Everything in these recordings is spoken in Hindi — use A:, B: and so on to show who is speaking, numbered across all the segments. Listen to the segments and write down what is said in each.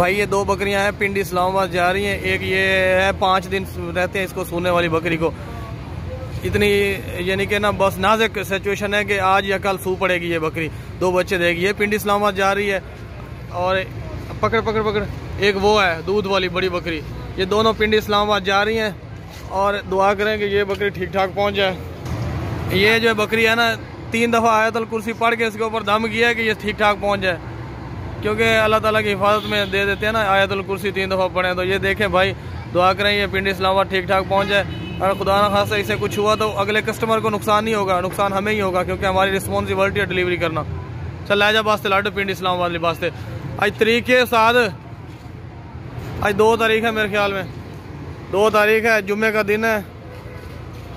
A: भाई ये दो बकरियां हैं, पिंडी इस्लामाबाद जा रही हैं। एक ये है 5 दिन रहते हैं इसको सूने वाली बकरी को। इतनी यानी कि ना बस नाजुक सिचुएशन है कि आज या कल सू पड़ेगी ये बकरी, 2 बच्चे देगी। ये पिंडी इस्लामाबाद जा रही है। और पकड़ पकड़ पकड़, एक वो है दूध वाली बड़ी बकरी। ये दोनों पिंडी इस्लामाबाद जा रही हैं और दुआ करें कि ये बकरी ठीक ठाक पहुँच जाए। ये जो बकरी है ना 3 दफ़ा आयतुल कुर्सी पढ़ के इसके ऊपर दम किया है कि ये ठीक ठाक पहुँच जाए, क्योंकि अल्लाह ताला की हिफाजत में दे देते हैं ना आयतुल कुर्सी 3 दफ़ा पढ़ें। तो ये देखें भाई, दुआ करें ये पिंडी इस्लामाबाद ठीक ठाक पहुँच जाए। और खुदा न खासा इससे कुछ हुआ तो अगले कस्टमर को नुकसान नहीं होगा, नुकसान हमें ही होगा, क्योंकि हमारी रिस्पॉन्सिबिलिटी है डिलीवरी करना। चल लै जा वास्ते लाडो पिंडी इस्लामाबाद वास्ते। आज तरीक है साद, आज 2 तारीख है मेरे ख्याल में, 2 तारीख है, जुम्मे का दिन है,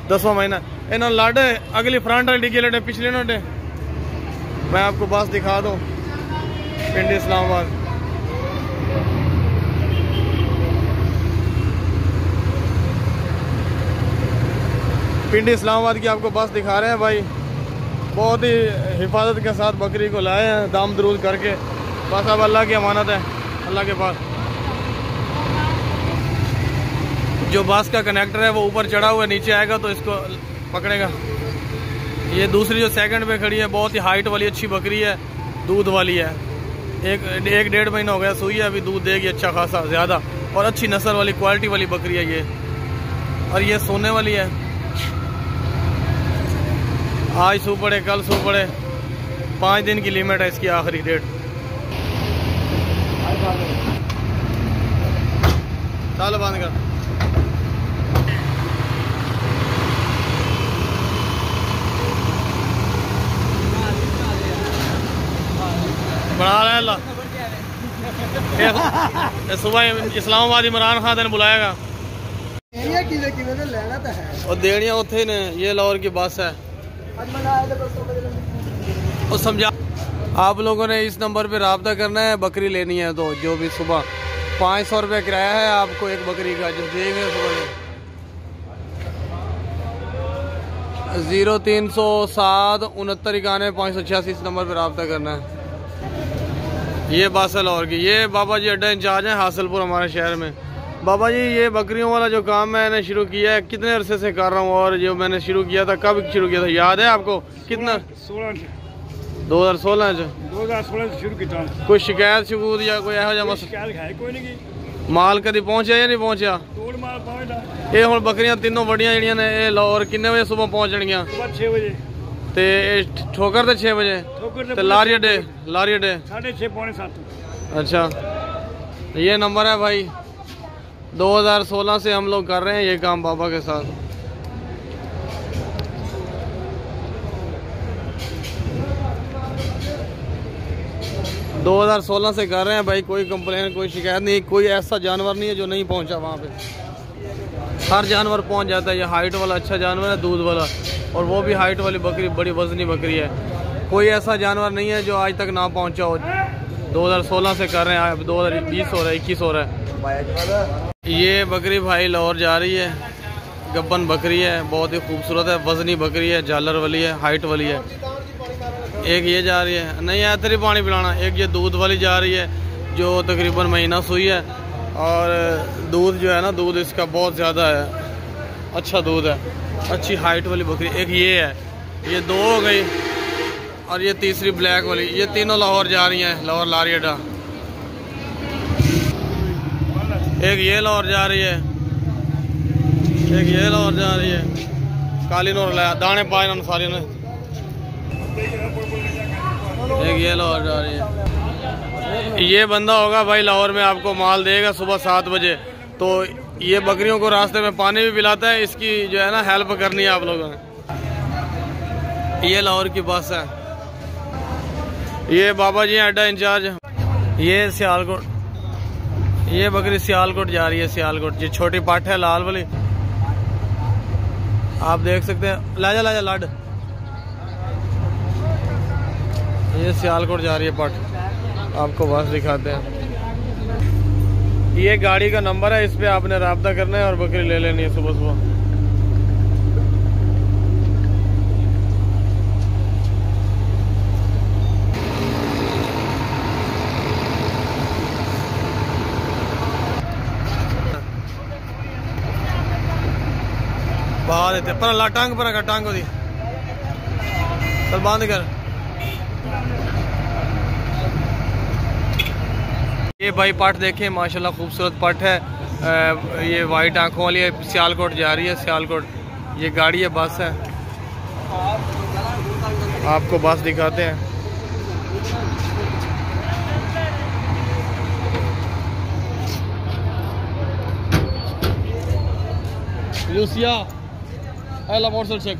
A: 10वां महीना। इन्होंने लाडे अगली फ्रंट वाली डिग्गी लटे पिछले नोटे। मैं आपको बस दिखा दूँ पिंडी इस्लामाबाद। पिंडी इस्लामाबाद की आपको बस दिखा रहे हैं भाई। बहुत ही हिफाजत के साथ बकरी को लाए हैं, दाम दरूद करके। बस अब अल्लाह की अमानत है, अल्लाह के पास। जो बस का कनेक्टर है वो ऊपर चढ़ा हुआ है, नीचे आएगा तो इसको पकड़ेगा। ये दूसरी जो सेकंड पे खड़ी है, बहुत ही हाइट वाली अच्छी बकरी है, दूध वाली है। एक 1.5 महीना हो गया सूई है, अभी दूध देगी अच्छा खासा ज़्यादा, और अच्छी नस्ल वाली क्वालिटी वाली बकरी है ये। और ये सोने वाली है। आज सू पड़े कल सू पड़े, 5 दिन की लिमिट है इसकी आखिरी डेट। चलो बंद कर। बना रहे अल्लाह। सुबह इस्लामाबाद इमरान खान ने बुलाएगा और देनिया उथे ने। ये लाहौर की बस है और समझा। आप लोगों ने इस नंबर पे रब्ता करना है, बकरी लेनी है तो जो भी सुबह 500 रुपये किराया है आपको एक बकरी का, जो देंगे सुबह 0307 69 586 इस नंबर पे रब्ता करना है। ये बस है लाहौर की। ये बाबा जी अड्डा इंचार्ज हैं हासिलपुर हमारे शहर में। बाबा जी ये बकरियों वाला जो काम मैंने शुरू किया है कितने अरसे से कर रहा हूँ, और जो मैंने शुरू किया था कब शुरू किया था याद है आपको? कितना? 2016 से शुरू किया। कोई शिकायत शिकूत या कोई ऐसा मसला? माल कभी पहुंचा या नहीं पहुंचा? ये हुण बकरियां तीनों बड़ियां जड़ियां ने ये लाहौर किन्ने बजे सुबह पहुंचणगियां? 6 बजे। ते ठोकर तो 6 बजे, लारी अड्डे 6:30 पौने 7। अच्छा, ये नंबर है भाई। 2016 से हम लोग कर रहे हैं ये काम बाबा के साथ। दो 2016 से कर रहे हैं भाई। कोई कंप्लेन कोई शिकायत नहीं। कोई ऐसा जानवर नहीं है जो नहीं पहुंचा वहाँ पे। हर जानवर पहुंच जाता है। ये हाइट वाला अच्छा जानवर है, दूध वाला, और वो भी हाइट वाली बकरी, बड़ी वजनी बकरी है। कोई ऐसा जानवर नहीं है जो आज तक ना पहुंचा हो। 2016 से कर रहे हैं, अब 2020 हो रहा है, 21 हो रहा है। ये बकरी भाई लाहौर जा रही है, गब्बन बकरी है, बहुत ही खूबसूरत है, वजनी बकरी है, झालर वाली है, हाइट वाली है। एक ये जा रही है, नहीं ऐतर ही पानी पिलाना। एक ये दूध वाली जा रही है जो तकरीबन महीना सूई है, और दूध जो है ना, दूध इसका बहुत ज़्यादा है, अच्छा दूध है, अच्छी हाइट वाली बकरी। एक ये है, ये 2 हो गई, और ये तीसरी ब्लैक वाली। ये तीनों लाहौर जा रही हैं, लाहौर लारी अड्डा। एक ये लाहौर जा रही है, एक ये लाहौर जा रही है, काली नूर लाया दाने पाए ना सारी ने। एक ये लाहौर जा रही है। ये बंदा होगा भाई लाहौर में, आपको माल देगा सुबह 7 बजे। तो ये बकरियों को रास्ते में पानी भी पिलाता है। इसकी जो है ना हेल्प करनी है आप लोगों ने। ये लाहौर की बस है। ये बाबा जी अड्डा इंचार्ज। ये सियालकोट, ये बकरी सियालकोट जा रही है, सियालकोट। ये छोटी पाठ है लाल वाली, आप देख सकते हैं। लाजा लाजा लाड, ये सियालकोट जा रही है पाठ। आपको बस दिखाते हैं। ये गाड़ी का नंबर है, इस पे आपने राब्ता करना है और बकरी ले लेनी है सुबह सुबह। बहा देते पर अल्लाह टांग पर टांग दी चल बंद कर। ये भाई पट देखें माशाल्लाह खूबसूरत पट है। ये वाइट आंखों वाली है, सियालकोट जा रही है सियालकोट। ये गाड़ी है, बस है, आपको बस दिखाते हैं। Lucia motorcycle check